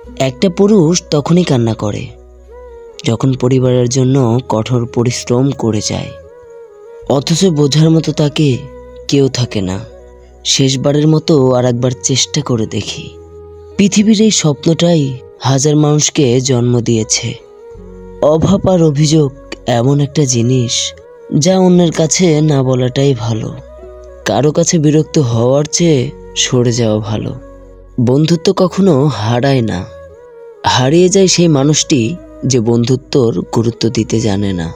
একটা পুরুষ তখনই কান্না করে যখন পরিবারের জন্য কঠোর পরিশ্রম করে যায়, অথচ বোঝার মতো তাকে কেউ থাকে না। শেষবারের মতো আর একবার চেষ্টা করে দেখি। পৃথিবীর এই স্বপ্নটাই হাজার মানুষকে জন্ম দিয়েছে। অভাব আর অভিযোগ এমন একটা জিনিস যা অন্যের কাছে না বলাটাই ভালো। কারো কাছে বিরক্ত হওয়ার চেয়ে সরে যাওয়া ভালো। বন্ধুত্ব কখনো হারায় না, হারিয়ে যায় সেই মানুষটি যে বন্ধুত্বর গুরুত্ব দিতে জানে না।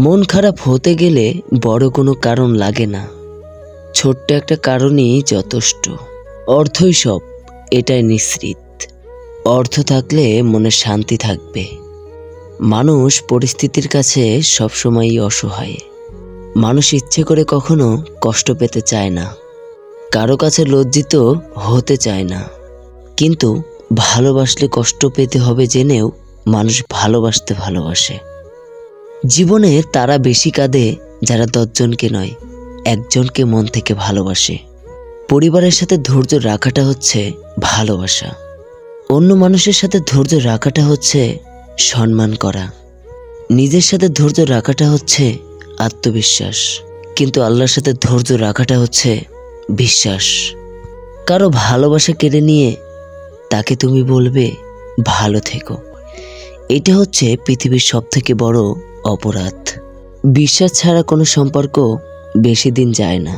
মন খারাপ হতে গেলে বড় কোনো কারণ লাগে না, ছোট্ট একটা কারণই যথেষ্ট। অর্থই সব, এটাই নিশ্চিত। অর্থ থাকলে মনে শান্তি থাকবে। মানুষ পরিস্থিতির কাছে সবসময়ই অসহায়। মানুষ ইচ্ছে করে কখনো কষ্ট পেতে চায় না, কারো কাছে লজ্জিত হতে চায় না। কিন্তু ভালোবাসলে কষ্ট পেতে হবে জেনেও মানুষ ভালোবাসতে ভালোবাসে। জীবনে তারা বেশি কাঁদে যারা 10 জনকে নয়, একজনকে মন থেকে ভালোবাসে। পরিবারের সাথে ধৈর্য রাখাটা হচ্ছে ভালোবাসা। অন্য মানুষের সাথে ধৈর্য রাখাটা হচ্ছে সম্মান করা। নিজের সাথে ধৈর্য রাখাটা হচ্ছে আত্মবিশ্বাস। কিন্তু আল্লাহর সাথে ধৈর্য রাখাটা হচ্ছে বিশ্বাস। কারো ভালোবাসা কেড়ে নিয়ে তাকে তুমি বলবে ভালো থেকো, এটা হচ্ছে পৃথিবীর সবথেকে বড় অপরাধ। বিশ্বাস ছাড়া কোনো সম্পর্ক বেশি দিন যায় না।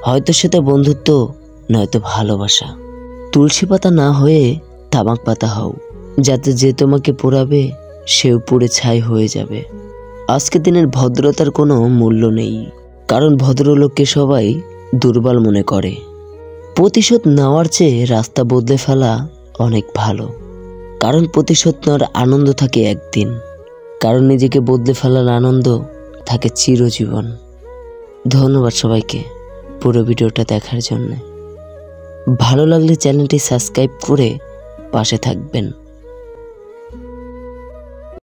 হয়তো সেটা বন্ধুত্ব, নয়তো ভালোবাসা। তুলসী পাতা না হয়ে তামাক পাতা হও, যাতে যে তোমাকে পোড়াবে সেও পুড়ে ছাই হয়ে যাবে। আজকের দিনের ভদ্রতার কোনো মূল্য নেই, কারণ ভদ্রলোককে সবাই দুর্বল মনে করে। প্রতিশোধ নেওয়ার চেয়ে রাস্তা বদলে ফেলা অনেক ভালো, কারণ প্রতিশোধ নেওয়ার আনন্দ থাকে একদিন, কারণ নিজেকে বদলে ফেলার আনন্দ থাকে চিরজীবন। ধন্যবাদ সবাইকে পুরো ভিডিওটা দেখার জন্য। ভালো লাগলে চ্যানেলটি সাবস্ক্রাইব করে পাশে থাকবেন।